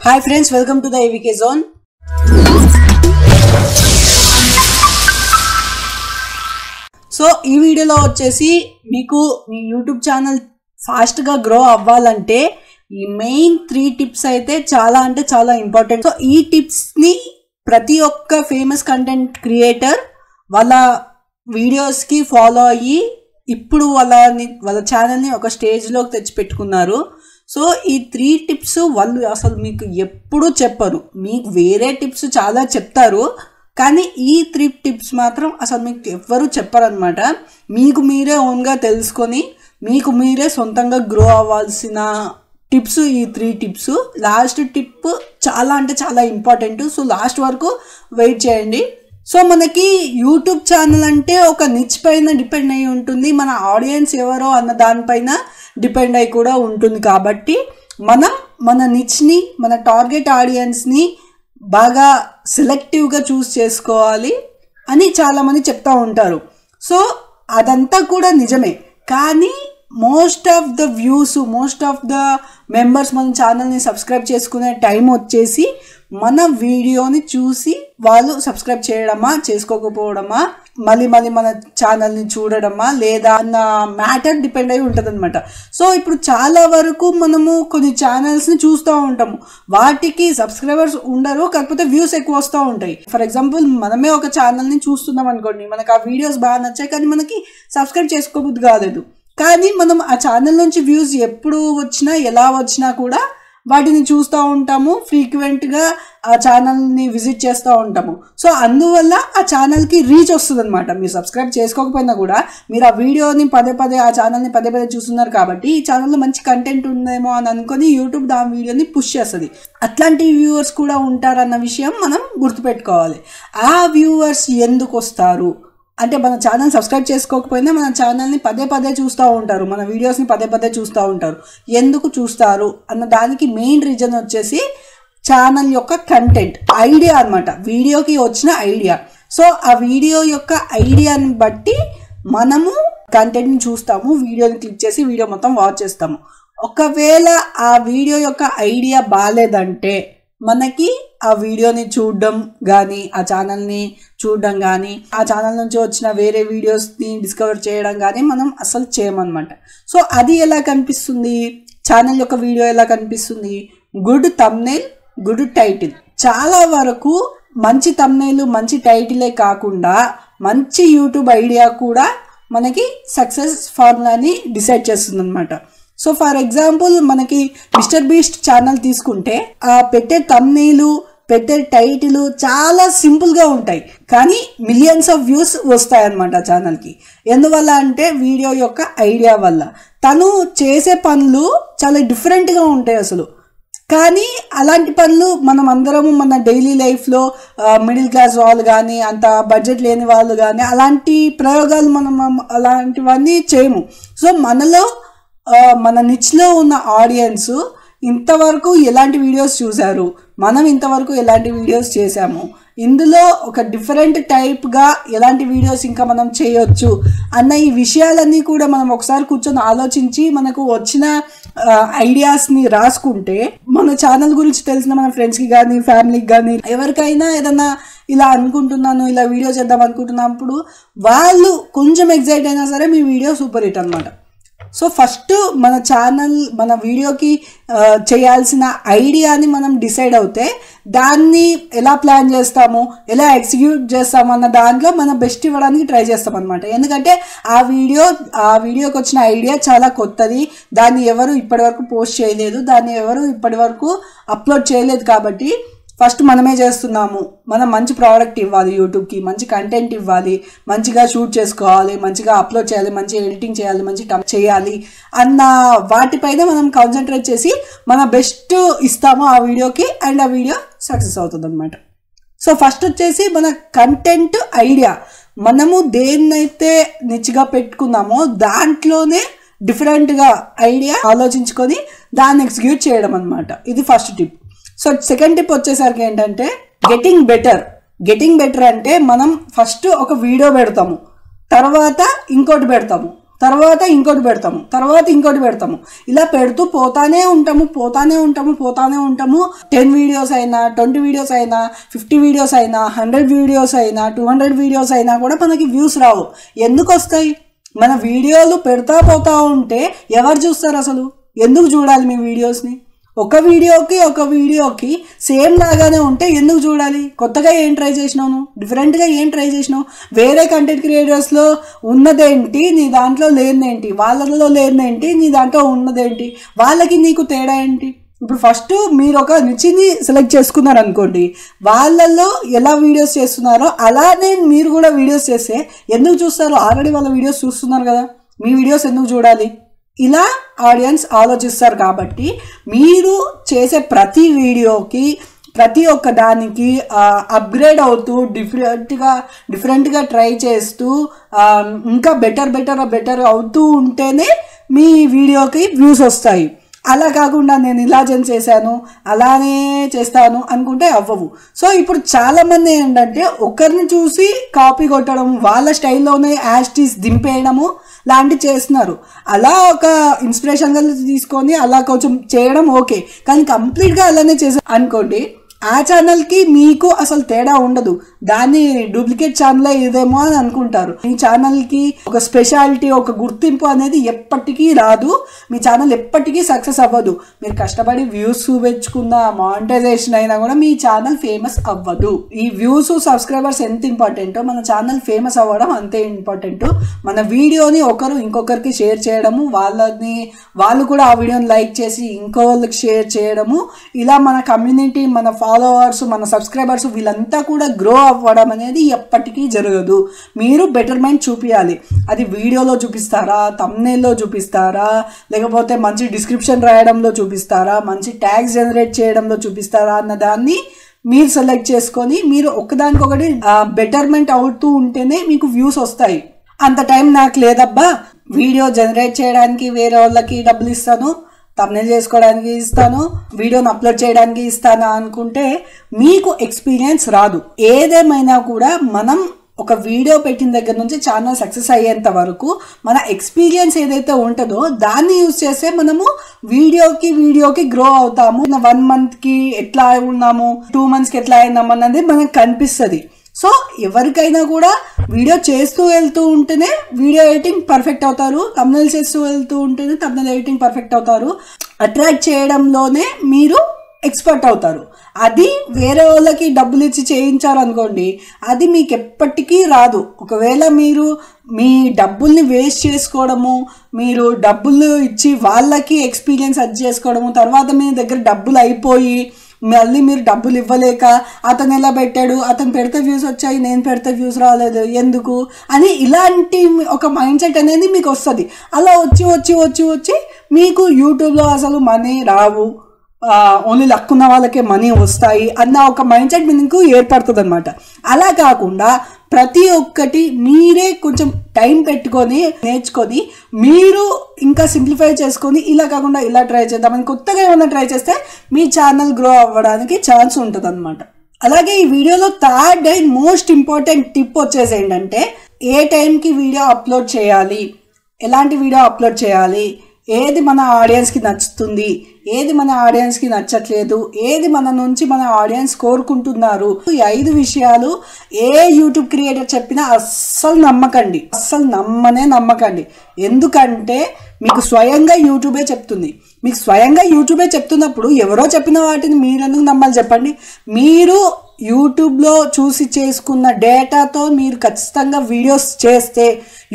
Hi friends, welcome to the AVK Zone. So ఈ వీడియోలో వచ్చేసి మీకు మీ యూట్యూబ్ ఛానల్ ఫాస్ట్గా గ్రో అవ్వాలంటే ఈ మెయిన్ 3 టిప్స్ అయితే చాలా అంటే చాలా ఇంపార్టెంట్. సో ఈ టిప్స్ని ప్రతి ఒక్క ఫేమస్ కంటెంట్ క్రియేటర్ వాళ్ళ వీడియోస్కి ఫాలో అయ్యి ఇప్పుడు వాళ్ళ ఛానల్ని ఒక స్టేజ్లోకి తెచ్చిపెట్టుకున్నారు. సో ఈ 3 టిప్స్ వాళ్ళు అసలు మీకు ఎప్పుడూ చెప్పరు, మీకు వేరే టిప్స్ చాలా చెప్తారు కానీ ఈ 3 టిప్స్ మాత్రం అసలు మీకు ఎవ్వరూ చెప్పరనమాట. మీకు మీరే ఓన్గా తెలుసుకొని మీకు మీరే సొంతంగా గ్రో అవ్వాల్సిన టిప్స్ ఈ 3 టిప్స్. లాస్ట్ టిప్ చాలా అంటే చాలా ఇంపార్టెంట్, సో లాస్ట్ వరకు వెయిట్ చేయండి. సో మనకి యూట్యూబ్ ఛానల్ అంటే ఒక నిచ్ పైన డిపెండ్ అయి ఉంటుంది, మన ఆడియన్స్ ఎవరో అన్న దానిపైన డిపెండ్ అయి కూడా ఉంటుంది. కాబట్టి మనం మన నిచ్ని, మన టార్గెట్ ఆడియన్స్ని బాగా సెలెక్టివ్గా చూస్ చేసుకోవాలి అని చాలామంది చెప్తూ ఉంటారు. సో అదంతా కూడా నిజమే, కానీ most of the views, most of the members మన ఛానల్ని సబ్స్క్రైబ్ చేసుకునే టైం వచ్చేసి మన వీడియోని చూసి వాళ్ళు సబ్స్క్రైబ్ చేయడమా చేసుకోకపోవడమా, మళ్ళీ మన ఛానల్ని చూడడమా లేదా అన్న మ్యాటర్ డిపెండ్ అయి ఉంటుంది అనమాట. సో ఇప్పుడు చాలా వరకు మనము కొన్ని ఛానల్స్ని చూస్తూ ఉంటాము, వాటికి సబ్స్క్రైబర్స్ ఉండరు, కాకపోతే వ్యూస్ ఎక్కువ వస్తూ ఉంటాయి. ఫర్ ఎగ్జాంపుల్ మనమే ఒక ఛానల్ని చూస్తున్నాం అనుకోండి, మనకు ఆ వీడియోస్ బాగా నచ్చాయి కానీ మనకి సబ్స్క్రైబ్ చేసుకోబుద్ధి కాలేదు, కానీ మనం ఆ ఛానల్ నుంచి వ్యూస్ ఎప్పుడు వచ్చినా ఎలా వచ్చినా కూడా వాటిని చూస్తూ ఉంటాము, ఫ్రీక్వెంట్గా ఆ ఛానల్ని విజిట్ చేస్తూ ఉంటాము. సో అందువల్ల ఆ ఛానల్కి రీచ్ వస్తుంది అనమాట. మీరు సబ్స్క్రైబ్ చేసుకోకపోయినా కూడా మీరు ఆ వీడియోని పదే ఆ ఛానల్ని పదే చూస్తున్నారు కాబట్టి ఈ ఛానల్లో మంచి కంటెంట్ ఉందేమో అని అనుకొని యూట్యూబ్ ఆ వీడియోని పుష్ చేస్తుంది. అట్లాంటి వ్యూవర్స్ కూడా ఉంటారన్న విషయం మనం గుర్తుపెట్టుకోవాలి. ఆ వ్యూవర్స్ ఎందుకు వస్తారు అంటే మన ఛానల్ సబ్స్క్రైబ్ చేసుకోకపోయినా మన ఛానల్ని పదే చూస్తూ ఉంటారు, మన వీడియోస్ని పదే చూస్తూ ఉంటారు. ఎందుకు చూస్తారు అన్న దానికి మెయిన్ రీజన్ వచ్చేసి ఛానల్ యొక్క కంటెంట్, ఐడియా అనమాట, వీడియోకి వచ్చిన ఐడియా. సో ఆ వీడియో యొక్క ఐడియాని బట్టి మనము కంటెంట్ని చూస్తాము, వీడియోని క్లిక్ చేసి వీడియో మొత్తం వాచ్ చేస్తాము. ఒకవేళ ఆ వీడియో యొక్క ఐడియా బాగాలేదంటే మనకి ఆ వీడియోని చూడడం కానీ, ఆ ఛానల్ని చూడడం కానీ, ఆ ఛానల్ నుంచి వచ్చిన వేరే వీడియోస్ని డిస్కవర్ చేయడం కానీ మనం అసలు చేయమన్నమాట. సో అది ఎలా కనిపిస్తుంది, ఛానల్ యొక్క వీడియో ఎలా కనిపిస్తుంది? Good thumbnail, good title. చాలా వరకు మంచి థంబ్నెయిల్, మంచి టైటిలే కాకుండా మంచి యూట్యూబ్ ఐడియా కూడా మనకి సక్సెస్ ఫార్ములాని డిసైడ్ చేస్తుంది అనమాట. సో ఫర్ ఎగ్జాంపుల్ మనకి మిస్టర్ బీస్ట్ ఛానల్ తీసుకుంటే ఆ పెట్టే థంబ్నెయిల్, పెట్టే టైటిల్ చాలా సింపుల్గా ఉంటాయి కానీ మిలియన్స్ ఆఫ్ వ్యూస్ వస్తాయి అన్నమాట ఛానల్కి. ఎందువల్ల అంటే వీడియో యొక్క ఐడియా వల్ల. తను చేసే పనులు చాలా డిఫరెంట్గా ఉంటాయి అసలు, కానీ అలాంటి పనులు మనం అందరము మన డైలీ లైఫ్లో మిడిల్ క్లాస్ వాళ్ళు కానీ, అంత బడ్జెట్ లేని వాళ్ళు కానీ అలాంటి ప్రయోగాలు మనం అలాంటివన్నీ చేయము. సో మనలో మన నిచ్లో ఉన్న ఆడియన్స్ ఇంతవరకు ఎలాంటి వీడియోస్ చూశారు, మనం ఇంతవరకు ఎలాంటి వీడియోస్ చేశాము, ఇందులో ఒక డిఫరెంట్ టైప్గా ఎలాంటి వీడియోస్ ఇంకా మనం చేయొచ్చు అన్న ఈ విషయాలన్నీ కూడా మనం ఒకసారి కూర్చొని ఆలోచించి మనకు వచ్చిన ఐడియాస్ని రాసుకుంటే మన ఛానల్ గురించి తెలిసిన మన ఫ్రెండ్స్కి కానీ, ఫ్యామిలీకి కానీ, ఎవరికైనా ఏదన్నా ఇలా అనుకుంటున్నాను, ఇలా వీడియో చేద్దాం అనుకుంటున్నప్పుడు వాళ్ళు కొంచెం ఎగ్జైట్ అయినా సరే మీ వీడియో సూపర్ హిట్ అన్నమాట. సో ఫస్ట్ మన ఛానల్, మన వీడియోకి చేయాల్సిన ఐడియాని మనం డిసైడ్ అవుతే దాన్ని ఎలా ప్లాన్ చేస్తాము, ఎలా ఎగ్జిక్యూట్ చేస్తాము అన్న దాంట్లో మనం బెస్ట్ ఇవ్వడానికి ట్రై చేస్తాం అనమాట. ఎందుకంటే ఆ వీడియోకి వచ్చిన ఐడియా చాలా కొత్తది, దాన్ని ఎవరు ఇప్పటివరకు పోస్ట్ చేయలేదు, దాన్ని ఎవరు ఇప్పటివరకు అప్లోడ్ చేయలేదు. కాబట్టి ఫస్ట్ మనమే చేస్తున్నాము, మనం మంచి ప్రోడక్ట్ ఇవ్వాలి, యూట్యూబ్కి మంచి కంటెంట్ ఇవ్వాలి, మంచిగా షూట్ చేసుకోవాలి, మంచిగా అప్లోడ్ చేయాలి, మంచి ఎడిటింగ్ చేయాలి, మంచి చేయాలి అన్న వాటిపైన మనం కాన్సన్ట్రేట్ చేసి మన బెస్ట్ ఇస్తాము ఆ వీడియోకి, అండ్ ఆ వీడియో సక్సెస్ అవుతుంది అనమాట. సో ఫస్ట్ వచ్చేసి మన కంటెంట్ ఐడియా, మనము దేన్నైతే నిచ్చిగా పెట్టుకున్నామో దాంట్లోనే డిఫరెంట్గా ఐడియా ఆలోచించుకొని దాన్ని ఎగ్జిక్యూట్ చేయడం అనమాట. ఇది first tip. So second tip వచ్చేసరికి ఏంటంటే గెటింగ్ బెటర్ అంటే మనం ఫస్ట్ ఒక వీడియో పెడతాము, తర్వాత ఇంకోటి పెడతాము, తర్వాత ఇంకోటి పెడతాము, తర్వాత ఇంకోటి పెడతాము. ఇలా పెడుతూ పోతానే ఉంటాము 10 వీడియోస్ అయినా, 20 వీడియోస్ అయినా, 50 వీడియోస్ అయినా, 100 వీడియోస్ అయినా, 200 వీడియోస్ అయినా కూడా మనకి వ్యూస్ రావు. ఎందుకు వస్తాయి? మన వీడియోలు పెడతా పోతా ఉంటే ఎవరు చూస్తారు? అసలు ఎందుకు చూడాలి మీ వీడియోస్ని? ఒక వీడియోకి సేమ్ లాగానే ఉంటే ఎందుకు చూడాలి? కొత్తగా ఏం ట్రై చేసినావు? డిఫరెంట్గా ఏం ట్రై చేసినావు? వేరే కంటెంట్ క్రియేటర్స్లో ఉన్నదేంటి, నీ దాంట్లో లేనిదేంటి? వాళ్ళలో లేనిదేంటి, నీ దాంట్లో ఉన్నదేంటి? వాళ్ళకి నీకు తేడా ఏంటి? ఇప్పుడు ఫస్ట్ మీరు ఒక నిచ్చిని సెలెక్ట్ చేసుకున్నారు అనుకోండి, వాళ్ళల్లో ఎలా వీడియోస్ చేస్తున్నారో అలానే మీరు కూడా వీడియోస్ చేస్తే ఎందుకు చూస్తారు? ఆల్రెడీ వాళ్ళ వీడియోస్ చూస్తున్నారు కదా, మీ వీడియోస్ ఎందుకు చూడాలి? ఇలా ఆడియన్స్ ఆలోచిస్తారు. కాబట్టి మీరు చేసే ప్రతి వీడియోకి, ప్రతి ఒక్క దానికి అప్గ్రేడ్ అవుతూ డిఫరెంట్గా ట్రై చేస్తూ ఇంకా బెటర్ అవుతూ ఉంటేనే మీ వీడియోకి వ్యూస్ వస్తాయి. అలా కాకుండా నేను ఇలా చేశాను అలానే చేస్తాను అనుకుంటే అవ్వవు. సో ఇప్పుడు చాలామంది ఏంటంటే ఒకరిని చూసి కాపీ కొట్టడం, వాళ్ళ స్టైల్లోనే యాస్టీస్ దింపేయడము లాంటివి చేస్తున్నారు. అలా ఒక ఇన్స్పిరేషన్గా తీసుకొని అలా కొంచెం చేయడం ఓకే, కానీ కంప్లీట్గా అలానే చేశారు అనుకోండి, ఆ ఛానల్కి మీకు అసలు తేడా ఉండదు. దాన్ని డూప్లికేట్ ఛానల్ ఇదేమో అని అనుకుంటారు. మీ ఛానల్కి ఒక స్పెషాలిటీ, ఒక గుర్తింపు అనేది ఎప్పటికీ రాదు. మీ ఛానల్ ఎప్పటికీ సక్సెస్ అవ్వదు. మీరు కష్టపడి వ్యూస్ చూపించుకున్న, మానిటైజేషన్ అయినా కూడా మీ ఛానల్ ఫేమస్ అవ్వదు. ఈ వ్యూస్, సబ్స్క్రైబర్స్ ఎంత ఇంపార్టెంటో మన ఛానల్ ఫేమస్ అవ్వడం అంతే ఇంపార్టెంట్. మన వీడియోని ఇంకొకరికి షేర్ చేయడము, వాళ్ళు కూడా ఆ వీడియోని లైక్ చేసి ఇంకో వాళ్ళకి షేర్ చేయడము, ఇలా మన కమ్యూనిటీ, మన ఫాలోవర్స్, మన సబ్స్క్రైబర్స్ వీళ్ళంతా కూడా గ్రో అవ్వడం అనేది ఎప్పటికీ జరగదు. మీరు బెటర్మెంట్ చూపించాలి. అది వీడియోలో చూపిస్తారా, థంబ్నెయిల్లో చూపిస్తారా, లేకపోతే మంచి డిస్క్రిప్షన్ రాయడంలో చూపిస్తారా, మంచి ట్యాగ్స్ జనరేట్ చేయడంలో చూపిస్తారా అన్న దాన్ని మీరు సెలెక్ట్ చేసుకొని మీరు ఒకదానికొకటి బెటర్మెంట్ అవుతూ ఉంటేనే మీకు వ్యూస్ వస్తాయి. అంత టైం నాకు లేదబ్బా, వీడియో జనరేట్ చేయడానికి వేరే వాళ్ళకి డబ్బులు ఇస్తాను, థంబ్నెయిల్ చేసుకోవడానికి ఇస్తాను, వీడియోని అప్లోడ్ చేయడానికి ఇస్తాను అనుకుంటే మీకు ఎక్స్పీరియన్స్ రాదు. ఏదేమైనా కూడా మనం ఒక వీడియో పెట్టిన దగ్గర నుంచి ఛానల్ సక్సెస్ అయ్యేంత వరకు మన ఎక్స్పీరియన్స్ ఏదైతే ఉంటుందో దాన్ని యూజ్ చేస్తే మనము వీడియోకి గ్రో అవుతాము. 1 మంత్కి ఎట్లా ఉన్నాము, 2 మంత్స్కి ఎట్లా అయినాము అన్నది మనకు కనిపిస్తుంది. సో ఎవరికైనా కూడా వీడియో చేస్తూ వెళ్తూ ఉంటేనే వీడియో ఎడిటింగ్ పర్ఫెక్ట్ అవుతారు, థంబ్నెయిల్ చేస్తూ వెళ్తూ ఉంటేనే థంబ్నెయిల్ ఎడిటింగ్ పర్ఫెక్ట్ అవుతారు, అట్రాక్ట్ చేయడంలోనే మీరు ఎక్స్పర్ట్ అవుతారు. అది వేరే వాళ్ళకి డబ్బులు ఇచ్చి చేయించారు అనుకోండి, అది మీకు ఎప్పటికీ రాదు. ఒకవేళ మీరు మీ డబ్బుల్ని వేస్ట్ చేసుకోవడము, మీరు డబ్బులు ఇచ్చి వాళ్ళకి ఎక్స్పీరియన్స్ అది చేసుకోవడము, తర్వాత మీ దగ్గర డబ్బులు అయిపోయి మళ్ళీ మీరు డబ్బులు ఇవ్వలేక అతను ఎలా పెట్టాడు, అతను పెడితే వ్యూస్ వచ్చాయి, నేను పెడితే వ్యూస్ రాలేదు ఎందుకు అని ఇలాంటి ఒక మైండ్ సెట్ అనేది మీకు వస్తుంది. అలా వచ్చి మీకు యూట్యూబ్లో అసలు మనీ రావు, ఓన్లీ లక్ ఉన్న వాళ్ళకే మనీ వస్తాయి అన్న ఒక మైండ్ సెట్ మీకు ఏర్పడుతుంది అనమాట. అలా కాకుండా ప్రతి ఒక్కటి మీరే కొంచెం టైం పెట్టుకొని నేర్చుకొని మీరు ఇంకా సింప్లిఫై చేసుకొని ఇలా కాకుండా ఇలా ట్రై చేద్దామని కొత్తగా ఏమైనా ట్రై చేస్తే మీ ఛానల్ గ్రో అవ్వడానికి ఛాన్స్ ఉంటుంది అనమాట. అలాగే ఈ వీడియోలో third and most important tip వచ్చేసి ఏంటంటే, ఏ టైంకి వీడియో అప్లోడ్ చేయాలి, ఎలాంటి వీడియో అప్లోడ్ చేయాలి, ఏది మన ఆడియన్స్కి నచ్చుతుంది, ఏది మన ఆడియన్స్కి నచ్చట్లేదు, ఏది మన నుంచి మన ఆడియన్స్ కోరుకుంటున్నారు, ఈ 5 విషయాలు ఏ యూట్యూబ్ క్రియేటర్ చెప్పినా అస్సలు నమ్మకండి. ఎందుకంటే మీకు స్వయంగా యూట్యూబే చెప్తుంది. మీకు స్వయంగా యూట్యూబే చెప్తున్నప్పుడు ఎవరో చెప్పిన వాటిని మీరు ఎందుకు నమ్మాలి చెప్పండి? మీరు యూట్యూబ్లో చూసి చేసుకున్న డేటాతో మీరు ఖచ్చితంగా వీడియోస్ చేస్తే,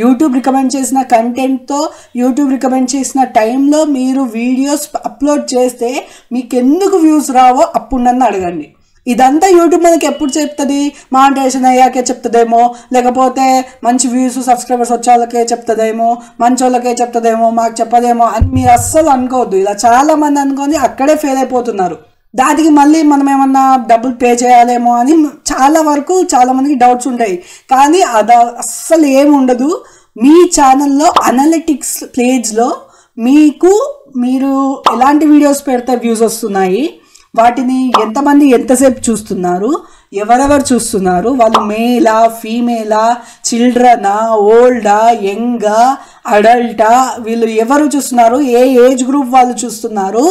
యూట్యూబ్ రికమెండ్ చేసిన కంటెంట్తో, యూట్యూబ్ రికమెండ్ చేసిన టైంలో మీరు వీడియోస్ అప్లోడ్ చేస్తే మీకు ఎందుకు వ్యూస్ రావో అప్పుడు నన్ను అడగండి. ఇదంతా యూట్యూబ్ మనకి ఎప్పుడు చెప్తుంది? మానిటైజేషన్ అయ్యాకే చెప్తుందేమో, లేకపోతే మంచి వ్యూస్ సబ్స్క్రైబర్స్ వచ్చే వాళ్ళకే చెప్తుందేమో, మంచి వాళ్ళకే చెప్తుందేమో, మాకు చెప్పదేమో అని మీరు అస్సలు అనుకోవద్దు. ఇలా చాలామంది అనుకొని అక్కడే ఫెయిల్ అయిపోతున్నారు. దానికి మళ్ళీ మనం ఏమన్నా డబ్బులు పే చేయాలేమో అని చాలామందికి డౌట్స్ ఉంటాయి. కానీ అది అస్సలు ఏమి ఉండదు. మీ ఛానల్లో అనలిటిక్స్ పేజ్లో మీరు ఎలాంటి వీడియోస్ పెడితే వ్యూస్ వస్తున్నాయి, వాటిని ఎంతమంది ఎంతసేపు చూస్తున్నారు, ఎవరెవరు చూస్తున్నారు, వాళ్ళు మేలా ఫీమేలా, చిల్డ్రనా, ఓల్డా, యంగా అడల్టా, వీళ్ళు ఎవరు చూస్తున్నారు, ఏ ఏజ్ గ్రూప్ వాళ్ళు చూస్తున్నారు,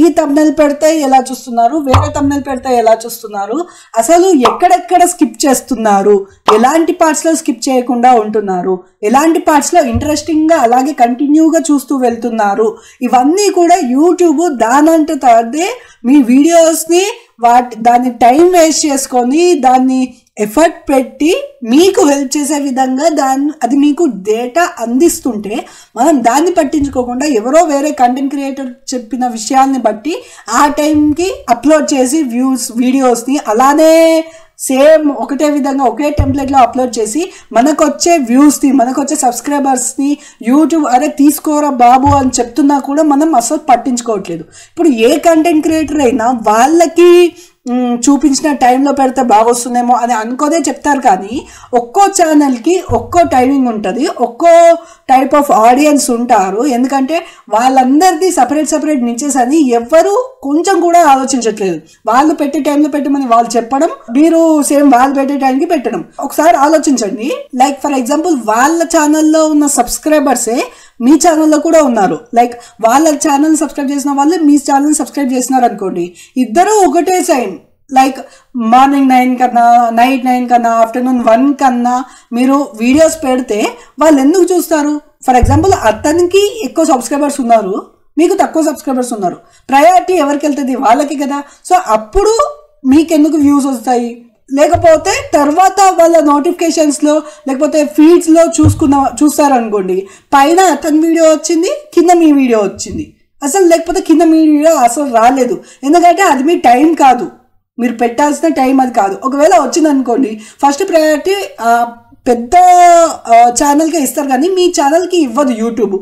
ఈ థంబ్నెయిల్ పెడితే ఎలా చూస్తున్నారు, వేరే థంబ్నెయిల్ పెడితే ఎలా చూస్తున్నారు, అసలు ఎక్కడెక్కడ స్కిప్ చేస్తున్నారు, ఎలాంటి పార్ట్స్లో స్కిప్ చేయకుండా ఉంటున్నారు, ఎలాంటి పార్ట్స్లో ఇంట్రెస్టింగ్గా అలాగే కంటిన్యూగా చూస్తూ వెళ్తున్నారు, ఇవన్నీ కూడా యూట్యూబ్ దానంతట అదే మీ వీడియోస్ని దాన్ని టైం వేస్ట్ చేసుకొని దాన్ని ఎఫర్ట్ పెట్టి మీకు హెల్ప్ చేసే విధంగా అది మీకు డేటా అందిస్తుంటే మనం దాన్ని పట్టించుకోకుండా ఎవరో వేరే కంటెంట్ క్రియేటర్ చెప్పిన విషయాన్ని బట్టి ఆ టైంకి అప్లోడ్ చేసి వీడియోస్ని అలానే సేమ్ ఒకటే విధంగా ఒకే టెంప్లెట్లో అప్లోడ్ చేసి మనకొచ్చే వ్యూస్ని మనకొచ్చే సబ్స్క్రైబర్స్ని యూట్యూబ్ అరే తీసుకోరా బాబు అని చెప్తున్నా కూడా మనం అసలు పట్టించుకోవట్లేదు. ఇప్పుడు ఏ కంటెంట్ క్రియేటర్ అయినా వాళ్ళకి చూపించిన టైంలో పెడితే బాగొస్తుందేమో అని అనుకోదే చెప్తారు, కానీ ఒక్కో ఛానల్కి ఒక్కో టైమింగ్ ఉంటుంది, ఒక్కో టైప్ ఆఫ్ ఆడియన్స్ ఉంటారు. ఎందుకంటే వాళ్ళందరిది సపరేట్ నిచెస్ అని ఎవ్వరు కొంచెం కూడా ఆలోచించట్లేదు. వాళ్ళు పెట్టే టైంలో పెట్టమని వాళ్ళు చెప్పడం, మీరు సేమ్ వాళ్ళు పెట్టే టైంకి పెట్టడం. ఒకసారి ఆలోచించండి, లైక్ ఫర్ ఎగ్జాంపుల్ వాళ్ళ ఛానల్లో ఉన్న సబ్స్క్రైబర్సే మీ ఛానల్లో కూడా ఉన్నారు. లైక్ వాళ్ళ ఛానల్ సబ్స్క్రైబ్ చేసిన వాళ్ళు మీ ఛానల్ సబ్స్క్రైబ్ చేసినారు అనుకోండి, ఇద్దరు ఒకటే టైం లైక్ మార్నింగ్ 9 కన్నా, నైట్ 9 కన్నా, ఆఫ్టర్నూన్ 1 కన్నా మీరు వీడియోస్ పెడితే వాళ్ళు ఎందుకు చూస్తారు? ఫర్ ఎగ్జాంపుల్ అతనికి ఎక్కువ సబ్స్క్రైబర్స్ ఉన్నారు, మీకు తక్కువ సబ్స్క్రైబర్స్ ఉన్నారు, ప్రయారిటీ ఎవరికి వెళ్తుంది? వాళ్ళకి కదా. సో అప్పుడు మీకెందుకు వ్యూస్ వస్తాయి? లేకపోతే తర్వాత వాళ్ళ నోటిఫికేషన్స్లో లేకపోతే ఫీడ్స్లో చూస్తారనుకోండి, పైన అతని వీడియో వచ్చింది, కింద మీ వీడియో వచ్చింది, అసలు లేకపోతే కింద మీ వీడియో అసలు రాలేదు. ఎందుకంటే అది మీ టైం కాదు, మీరు పెట్టాల్సిన టైం అది కాదు. ఒకవేళ వచ్చింది అనుకోండి, ఫస్ట్ ప్రయారిటీ పెద్ద ఛానల్కే ఇస్తారు కానీ మీ ఛానల్కి ఇవ్వదు యూట్యూబ్.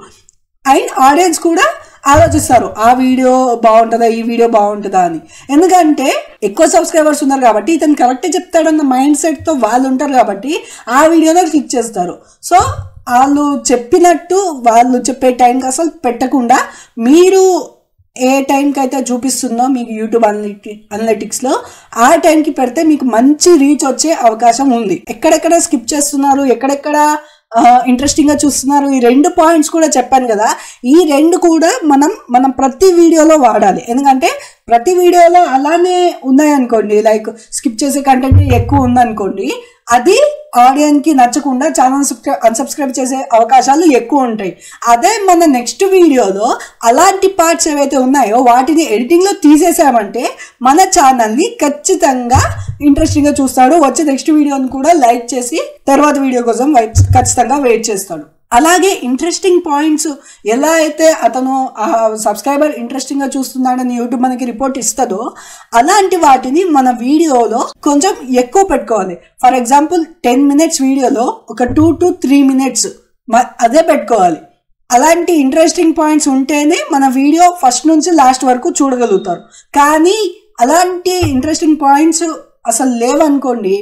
అండ్ ఆడియన్స్ కూడా ఆలోచిస్తారు ఆ వీడియో బాగుంటుందా, ఈ వీడియో బాగుంటుందా అని. ఎందుకంటే ఎక్కువ సబ్స్క్రైబర్స్ ఉన్నారు కాబట్టి ఇతను కరెక్టే చెప్తాడన్న మైండ్ సెట్తో వాళ్ళు ఉంటారు కాబట్టి ఆ వీడియోలో క్లిక్ చేస్తారు. సో వాళ్ళు చెప్పినట్టు వాళ్ళు చెప్పే టైంకి అసలు పెట్టకుండా మీరు ఏ టైంకి అయితే చూపిస్తుందో మీకు యూట్యూబ్ అనలిటిక్స్లో ఆ టైంకి పెడితే మీకు మంచి రీచ్ వచ్చే అవకాశం ఉంది. ఎక్కడెక్కడ స్కిప్ చేస్తున్నారు, ఎక్కడెక్కడ ఇంట్రెస్టింగ్గా చూస్తున్నారు, ఈ 2 పాయింట్స్ కూడా చెప్పాను కదా, ఈ 2 కూడా మనం ప్రతి వీడియోలో వాడాలి. ఎందుకంటే ప్రతి వీడియోలో అలానే ఉన్నాయనుకోండి, లైక్ స్కిప్ చేసే కంటెంట్ ఎక్కువ ఉందనుకోండి, అది ఆడియన్స్కి నచ్చకుండా ఛానల్ అన్సబ్స్క్రైబ్ చేసే అవకాశాలు ఎక్కువ ఉంటాయి. అదే మన నెక్స్ట్ వీడియోలో అలాంటి పార్ట్స్ ఏవైతే ఉన్నాయో వాటిని ఎడిటింగ్లో తీసేసామంటే మన ఛానల్ని ఖచ్చితంగా ఇంట్రెస్టింగ్గా చూస్తాడు, వచ్చే నెక్స్ట్ వీడియోని కూడా లైక్ చేసి తర్వాత వీడియో కోసం ఖచ్చితంగా వెయిట్ చేస్తాడు. అలాగే ఇంట్రెస్టింగ్ పాయింట్స్ ఎలా అయితే అతను సబ్స్క్రైబర్ ఇంట్రెస్టింగ్గా చూస్తున్నాడని యూట్యూబ్ మనకి రిపోర్ట్ ఇస్తుందో అలాంటి వాటిని మన వీడియోలో కొంచెం ఎక్కువ పెట్టుకోవాలి. ఫర్ ఎగ్జాంపుల్ 10 minutes వీడియోలో ఒక 2 to 3 minutes అదే పెట్టుకోవాలి. అలాంటి ఇంట్రెస్టింగ్ పాయింట్స్ ఉంటేనే మన వీడియో ఫస్ట్ నుంచి లాస్ట్ వరకు చూడగలుగుతారు. కానీ అలాంటి ఇంట్రెస్టింగ్ పాయింట్స్ అసలు లేవనుకోండి,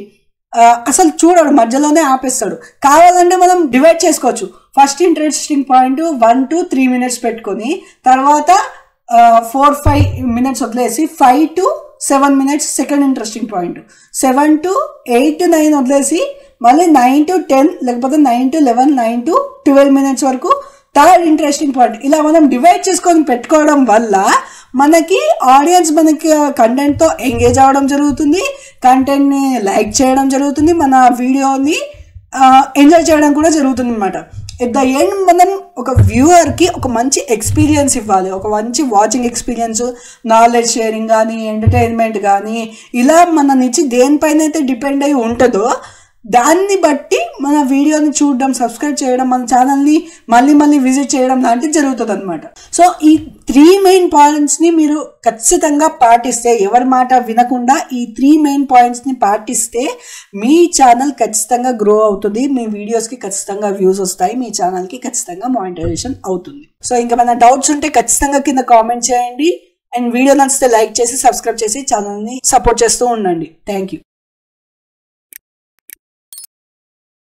అసలు చూడడు, మధ్యలోనే ఆపేస్తాడు. కావాలంటే మనం డివైడ్ చేసుకోవచ్చు. First interesting point 1 to 3 minutes పెట్టుకొని తర్వాత 4-5 minutes వదిలేసి 5 to 7 minutes second interesting point, 7 to 8-9 వదిలేసి మళ్ళీ 9 to 10 లేకపోతే 9 to 11, 9 to 12 minutes వరకు థర్డ్ ఇంట్రెస్టింగ్ పాయింట్. ఇలా మనం డివైడ్ చేసుకొని పెట్టుకోవడం వల్ల మనకి ఆడియన్స్ మనకి కంటెంట్తో ఎంగేజ్ అవ్వడం జరుగుతుంది, కంటెంట్ని లైక్ చేయడం జరుగుతుంది, మన వీడియోని ఎంజాయ్ చేయడం కూడా జరుగుతుంది అనమాట. ఎట్ ద ఎండ్ మనం ఒక వ్యూవర్కి ఒక మంచి ఎక్స్పీరియన్స్ ఇవ్వాలి, ఒక మంచి వాచింగ్ ఎక్స్పీరియన్స్, నాలెడ్జ్ షేరింగ్ కానీ ఎంటర్టైన్మెంట్ కానీ ఇలా మన నుంచి దేనిపైన అయితే డిపెండ్ అయి ఉంటుందో దాన్ని బట్టి మన వీడియోని చూడడం, సబ్స్క్రైబ్ చేయడం, మన ఛానల్ని మళ్ళీ విజిట్ చేయడం లాంటివి జరుగుతుంది అనమాట. సో ఈ 3 main పాయింట్స్ని మీరు ఖచ్చితంగా పాటిస్తే, ఎవరి మాట వినకుండా ఈ 3 main పాయింట్స్ని పాటిస్తే మీ ఛానల్ ఖచ్చితంగా గ్రో అవుతుంది, మీ వీడియోస్కి ఖచ్చితంగా వ్యూస్ వస్తాయి, మీ ఛానల్కి ఖచ్చితంగా మానిటైజేషన్ అవుతుంది. సో ఇంకా మన డౌట్స్ ఉంటే ఖచ్చితంగా కింద కామెంట్ చేయండి. అండ్ వీడియో నచ్చితే లైక్ చేసి సబ్స్క్రైబ్ చేసి ఛానల్ని సపోర్ట్ చేస్తూ ఉండండి. Thank you.